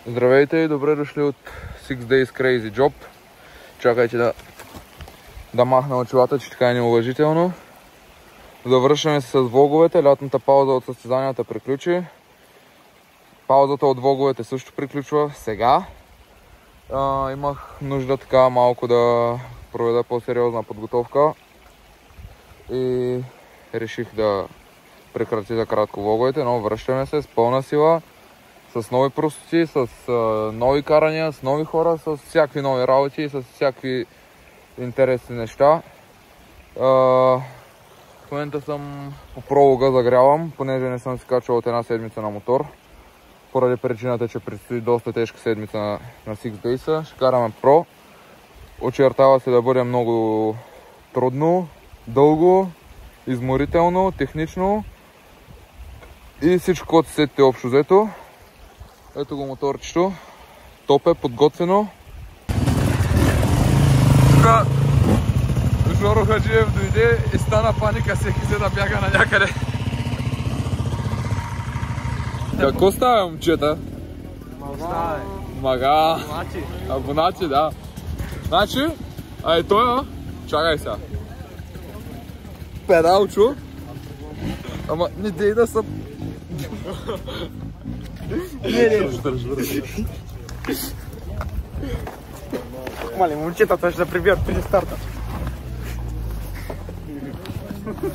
Здравейте и добре дошли от 6 Days Crazy Job. Чакайте да махна очилата, че така е неуважително. Завършваме се с влоговете. Лятната пауза от състезанията приключи. Паузата от влоговете също приключва сега. Имах нужда така малко да проведа по-сериозна подготовка и реших да прекратя за кратко влоговете, но връщаме се с пълна сила, с нови простоти, с нови карания, с нови хора, с всякакви нови работи, с всякакви интересни неща. В момента съм по пролога, загрявам, понеже не съм си качвал от една седмица на мотор. Поради причината, че предстои доста тежка седмица на 6 Days. Ще караме Pro. Очертава се да бъде много трудно, дълго, изморително, технично и всичко, което се сетите общо взето. Ето го моторчето. Топ е, подготвено. Тук Жоро Хаджиев дойде и стана паника, всеки се да бяга на някъде. Какво става, момчета? Мага. Абонати, да. Значи, той, чакай сега. Педалчо. Ама не дей да съм... Мале, момчетата ще да прибият преди старта.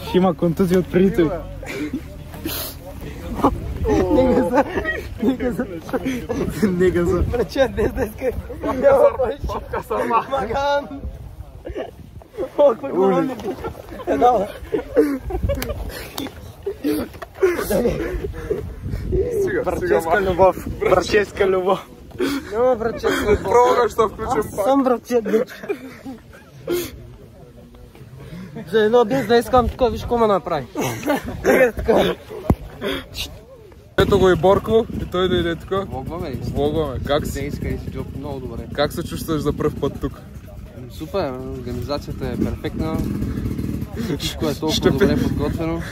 Ще има контузия от преди той. Не газа. Браче, днес иска. Папка сама. Маган. О, какво главам не би. Едала. Братческа любов. Братческа любов. Няма братческа любов. Пролога ще включим пак. Аз съм братчет, бич. За едно днес да искам тук, виж какво ме направи. Ето го и Борко, и той да иде тук. Влогваме ли? Влогваме. Как си? Days Crazy Job, много добре. Как се чувстваш за пръв път тук? Супер, организацията е перфектна. Всичко е толкова добре подготвено.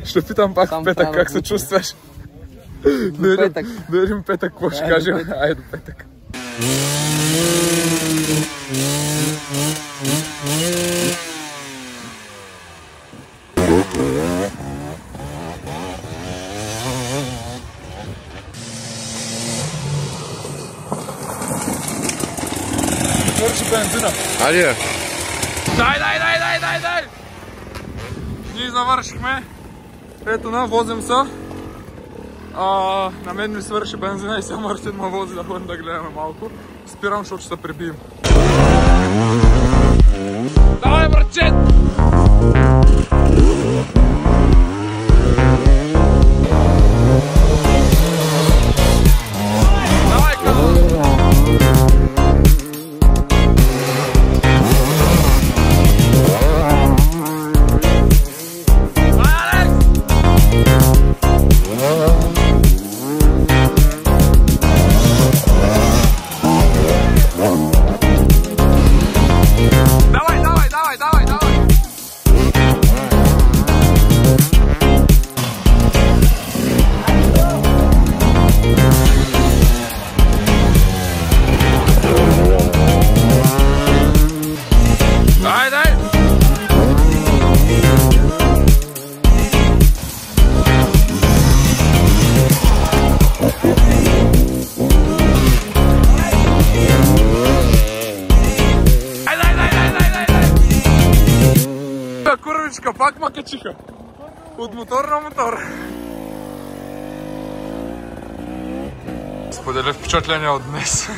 Ще питам пак в петък как се чувстваш. До петък. До един петък, какво ще кажем? Айде до петък. Свърши бензина. Айде! Дай! Ние завършихме. Ето возим се. На мен ми свърши бензина и сега Мартин ме вози да ходим да гледаме малко. Спирам, защото ще се прибием. Давай, братчет! Пак ма качиха. От мотор на мотор. Споделя впечатление от днес.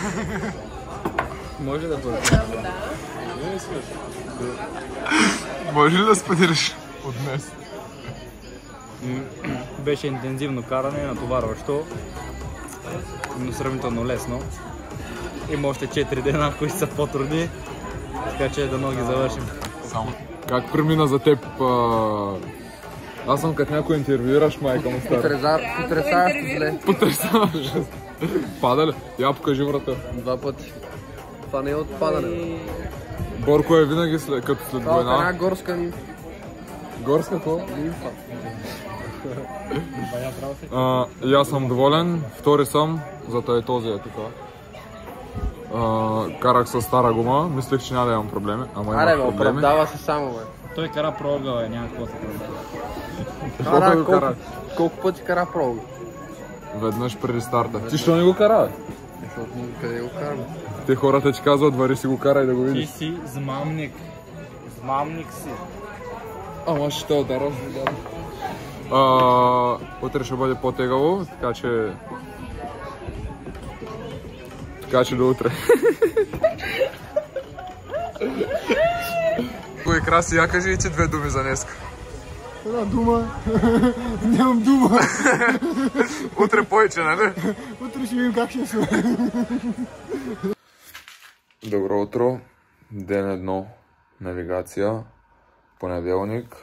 Може да бъде. Може ли да споделиш от днес? Беше интензивно каране, натоварващо, но сравнително лесно. Има още 4 дена, които са по-трудни, така че да ги завършим. Как премина за теб Аз съм като някой интервюираш майка му стара. Потресаващо зле. Потресаващо. Пада ли? Я покажи врата. 2 пъти. Това не е от падане. Борко е винаги като след Това е война. една горска нимфа. Горска какво? Нимфа. И аз съм доволен. Втори съм, зато и този е тук. Карах с стара гума. Мислех, че няма да имам проблеми. Ама имах проблеми. Оправдава се само, бе. Той кара проъгъл, няма какво се прави. Колко пъти кара проъгъл? Веднъж преди старта. Ти що не го кара, бе? Защото къде го карам? Те хората ти казват, вари си го карай да го Ти видиш. си змамник. Змамник си. Ама ще те удараш. Утре ще бъде по-тегаво, така че до утре. Кой Краси, я кажи и ти 2 думи за днеска. Една дума. Нямам дума. Утре повече, нали? Утре ще видим как ще се. Добро утро. Ден 1 навигация. Понеделник.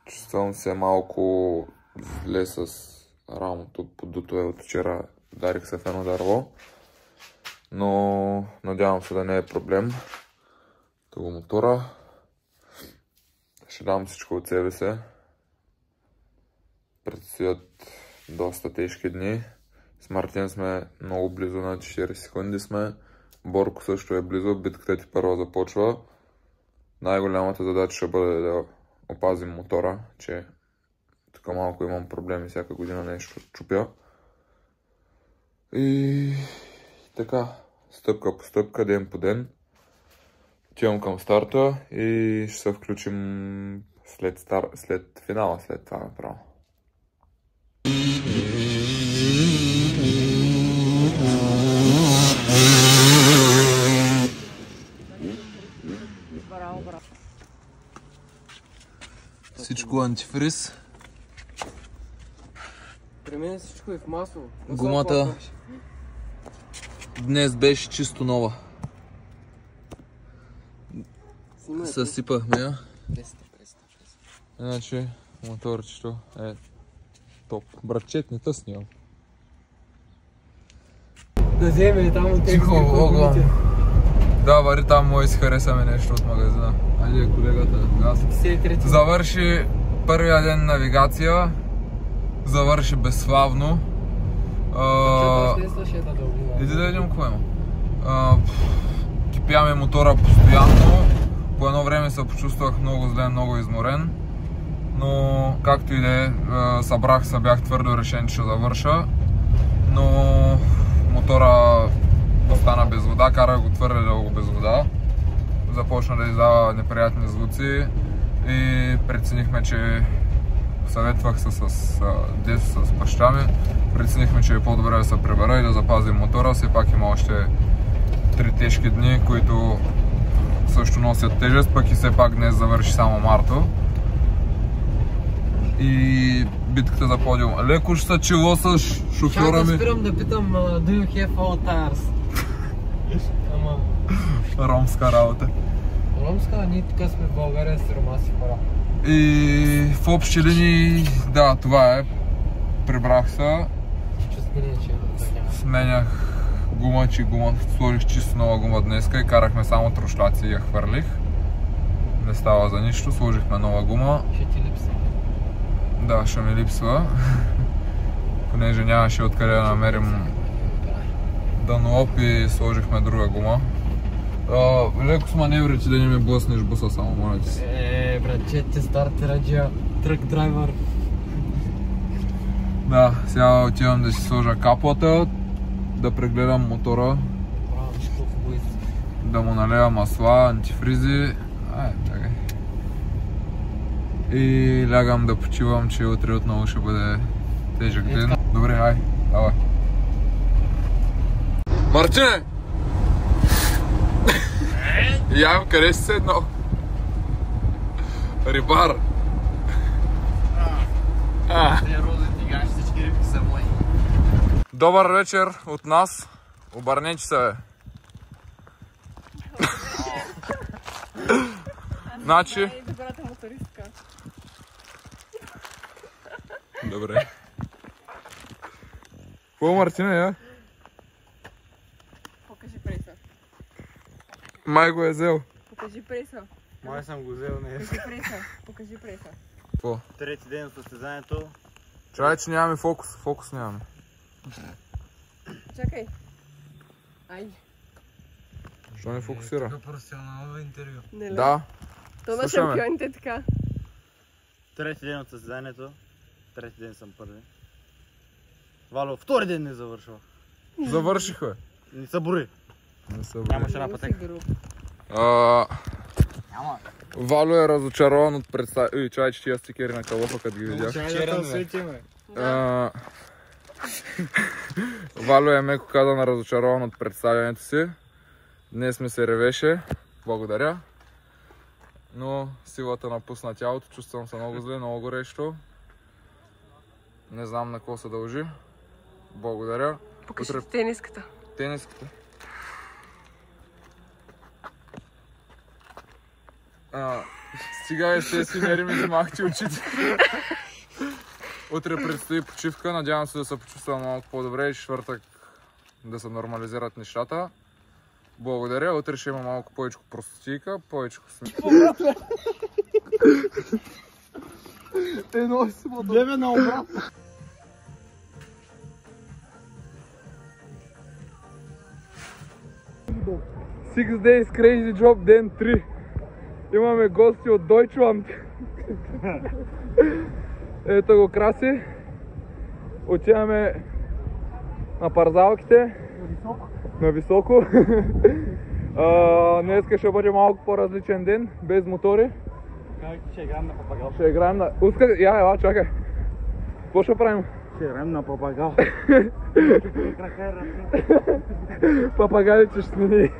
Чувствам се малко зле с рамото. Подуто е от вчера. Ударих се в едно дърво. Но надявам се да не е проблем. Това мотора. Ще дам всичко от себе се. Предстоят доста тежки дни. С Мартин сме много близо, на 4 секунди сме. Борко също е близо, битката ти първо започва. Най-голямата задача ще бъде да опазим мотора, че тук малко имам проблеми, всяка година нещо чупя. И така, стъпка по стъпка, ден по ден. Отивам към старта и ще се включим след финала, след това направо. Всичко антифриз. При мен всичко е в масло. Гумата днес беше чисто нова. Съсипахме я. Иначе моторчето е топ. Братчет, не тъснил. Да вземе там от тези Ого. Да, вари там, мой си харесаме нещо от магазина. Айде, колегата. Завърши първия ден навигация. Завърши безславно. Иди да видим какво има. Кипяме мотора постоянно. По едно време се почувствах много зле, много изморен. Но както и да е, събрах се, бях твърдо решен, че ще завърша. Но мотора остана без вода, карах го твърде дълго без вода. Започна да издава неприятни звуци и преценихме, че съветвах се с баща ми. Преценихме, че е по-добре да се прибера и да запазим мотора. Все пак има още 3 тежки дни, които също носят тежест, пък и все пак днес завърши само Марто. И битката за подиум. Леко ще се чило с шофьора ми. Чакай, спирам да питам, do you have all tires? Ама... Ромска работа. Ромска, ние тук сме в България с ромаси хора. И в общи линии, да, това е. Прибрах се. Сменях гума, че сложих чисто нова гума днеска и карахме само трошляци и я хвърлих. Не става за нищо, сложихме нова гума. Ще ти липсва. Да, ще ми липсва. Понеже нямаше откъде да намерим Данлоп и сложихме друга гума. Леко с маневрите да не ми блъснеш буса само, моля ти си. Братчет, стартираджия, трък драйвер. Да, сега отивам да си сложа каплата, да прегледам мотора, да му налея масла, антифризи. Чакай. И лягам да почивам, че утре отново ще бъде тежък ден. Добре, давай. Марчине! Ям, къде си седнал? Рибар! Добър вечер от нас. Обърнете се, бе. Значи... Добре. Какво, Мартина, я? Покажи преса. Май го е взел. Покажи преса. Май съм го взел, не. Покажи преса. Покажи преса. Какво? Трети ден от състезанието. Чакай, че нямаме фокус. Фокус нямаме. Чакай. Ай. Що не фокусира? Тук професионално интервю. Не ли? Да. То на слушаме. шампионите така. Трети ден от състезанието. Трети ден съм първи. Вало, втори ден не завършва. Завършиха. Не се брои. Не са Нямаше една пътека. Няма. Вало е разочарован от представи... Чай, че тия стикери на калофа, като ги видях. Вало е меко казан разочарован от представянето си. Днес ми се ревеше. Благодаря. Но силата напусна тялото, чувствам се много зле, много горещо. Не знам на какво се дължи. Благодаря. Покажи тениската. Тениската. Сега естествено ми замахти очите. Утре предстои почивка, надявам се да се почувствам малко по-добре и четвъртък да се нормализират нещата. Благодаря, утре ще има малко повече простотийка, повече смисъл. Едно си вода. Глеме на обратно. 6 Days Crazy Job, ден 3. Имаме гости от Deutschland. Ето го Краси. Отиваме на парзалките. На високо. Днеска ще бъде малко по-различен ден, без мотори. Ще играем на папагал. Ще играем на... ела, чакай. Какво ще правим? Ще играем на папагал. Папагалите ще смени.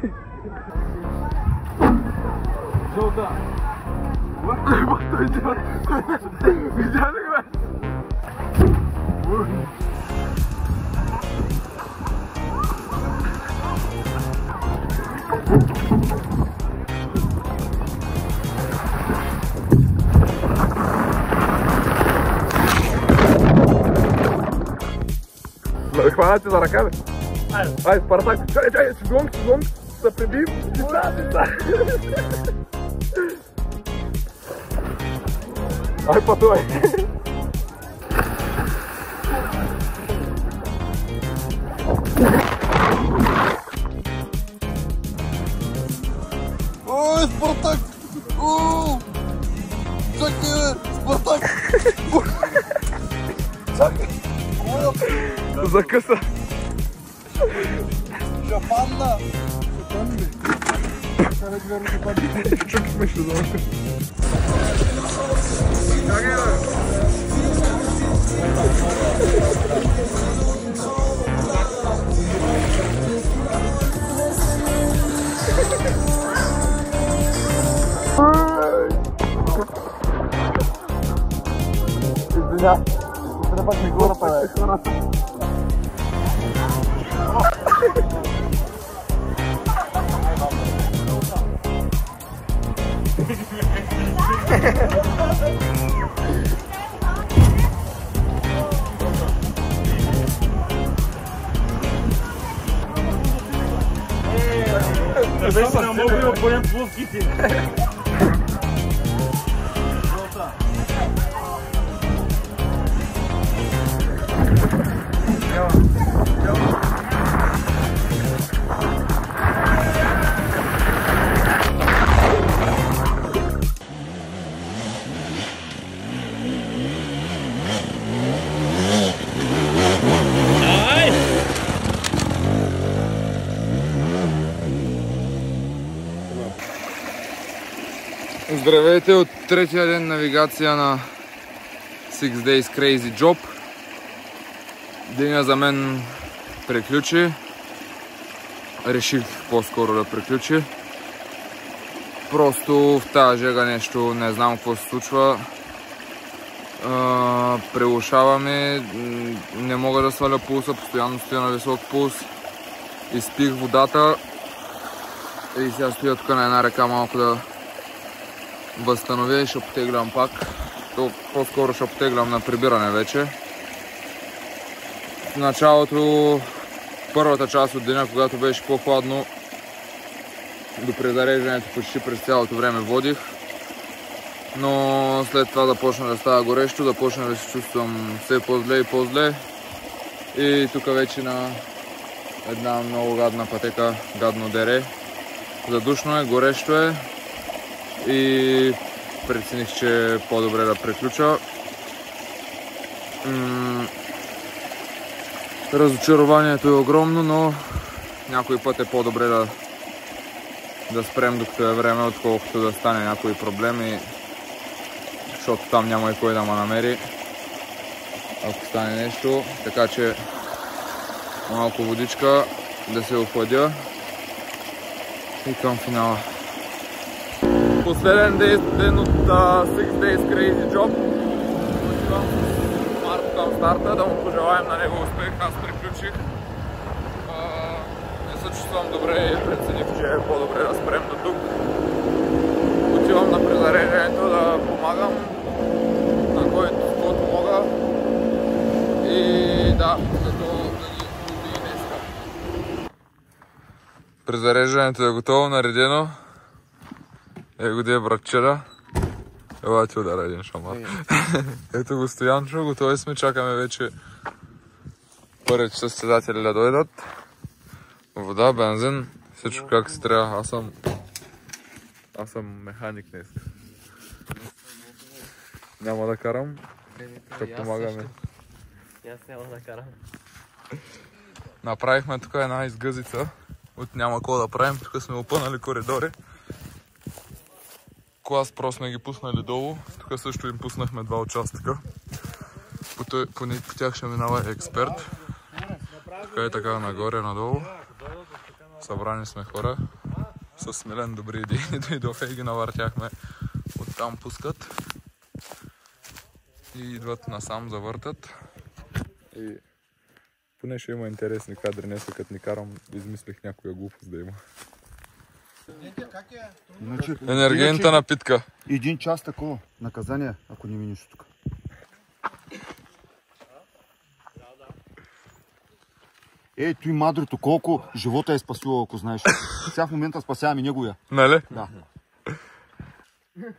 Жълта. Видя ли го? Хвана ти за ръка, бе. Айде, Спартак. Чай, сезон, се прибив. Ай, пътувай. Ой, Спартак! Чакай, бе! Спартак! Чакай! Закъса. Шапанна! Чук сме ще зона. Чакай, бе! Извиня, трябваш ми гората, бе. Беше на мобил, поем плоските. Здравейте от третия ден навигация на 6 Days Crazy Job. Деня за мен приключи. Реших по-скоро да приключи. Просто в тази жега нещо не знам какво се случва. Прелушаваме, не мога да сваля пулса, постоянно стоя на висок пулс. Изпих водата и сега стоя тук на една река малко да възстановя и ще потеглям пак. По-скоро ще потеглям на прибиране вече. В началото, първата част от деня, когато беше по-хладно, до презареждането почти през цялото време водих. Но след това започна да става горещо, започна да се чувствам все по-зле и по-зле. И тук вече на една много гадна пътека, гадно дере. Задушно е, горещо е и прецених, че е по-добре да приключа. Разочарованието е огромно, но някой път е по-добре да спрем докато е време, отколкото да стане някои проблеми, защото там няма и кой да ме намери, ако стане нещо. Така че малко водичка да се охладя и към финала. Последен ден от 6 Days Crazy Job. Отивам с Марко към старта, да му пожелаем на него успех. Аз приключих. Не се чувствам добре и прецених, че е по-добре да спрем до тук. Отивам на презареждането да помагам на който мога. И да, зато да ги убие днеска. Презареждането е готово, наредено. Его де е братчера. Ела ти удара един шамар. Ето го Стоянчо, готови сме, чакаме вече първите състезатели да дойдат. Вода, бензин, всичко как се трябва. Аз съм механик днес. Няма да карам, ще помагаме. Аз няма да карам. Направихме тук една изгъзица от няма какво да правим. Тук сме опънали коридори. Клас про сме ги пуснали долу. Тук също им пуснахме два участъка. По тях ще минава експерт. Тук е така нагоре, надолу. Събрани сме хора. С Смилен добри идеи дойдоха и ги навъртяхме. Оттам пускат. И идват насам, завъртат. И поне ще има интересни кадри. Днес, като ни карам, измислих някоя глупост да има. Енергийната напитка. 1 час такова наказание, ако не минеш тук. Ей, той мадрото, колко живота е спасило, ако знаеш. Сега в момента спасяваме неговия. Нали? Да.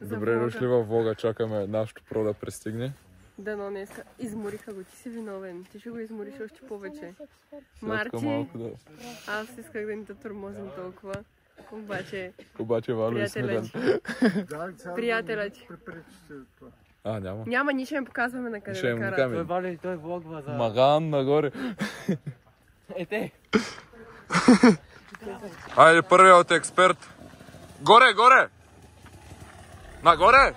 Добре дошли във Вога, чакаме нашото про да пристигне. Дано днеска. Измориха го, ти си виновен. Ти ще го измориш още повече. Марти, аз исках да ни те тормозим толкова. Обаче Вало и Смилен. Приятеля ти. Няма. Няма, ние ще им показваме на къде да карат. Той Валя и той влогва за... Маган нагоре. Те! Айде, първият експерт. Горе, горе! Нагоре!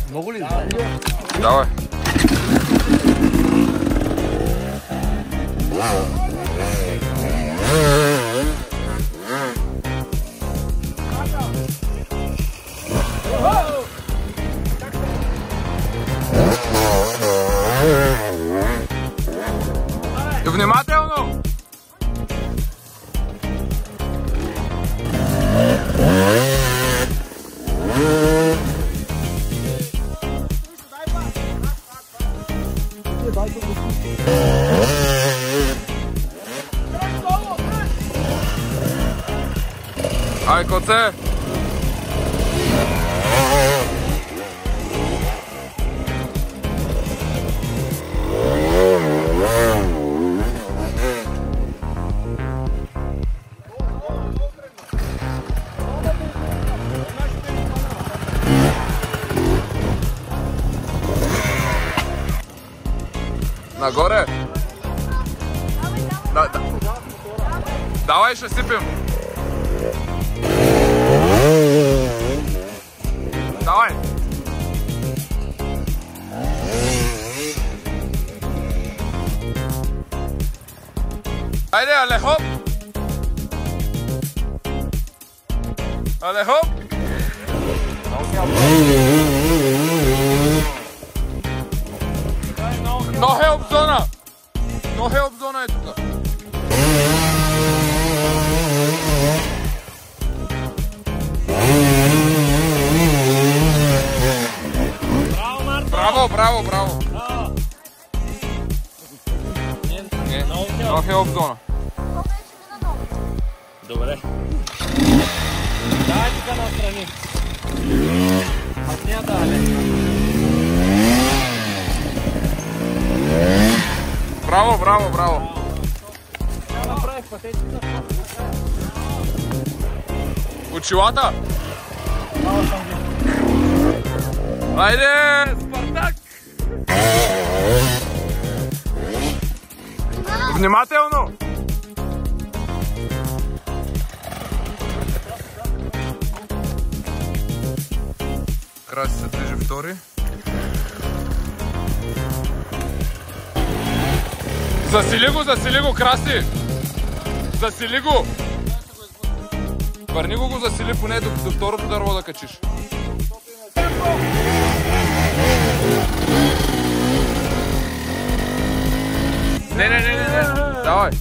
Много ли? Давай. Внимателно! Ай, коце! Нагоре! Давай, ще сипим! Давай! Айде, але хоп! Але хоп! No help zona! No help zona е тука! Браво, браво! Нов е обзона. Добре. Дай тука настрани. Пътня дале. Браво, браво, браво! Сега направих пътечката. Очилата! Айде, Спартак! Внимателно! Краси се движи втори. Засили го, Краси! Засили го! Върни го, засили поне до второто дърво да качиш. Не, давай.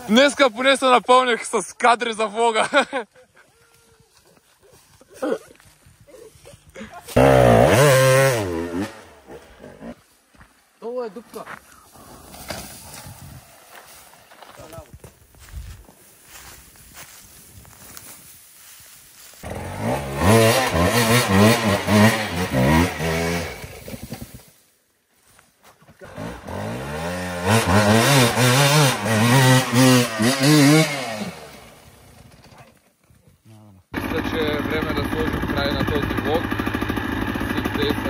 Днеска поне се напълних с кадри за влога. Това е дупка. Мисля, че е време да сложим край на този влог. 6 Days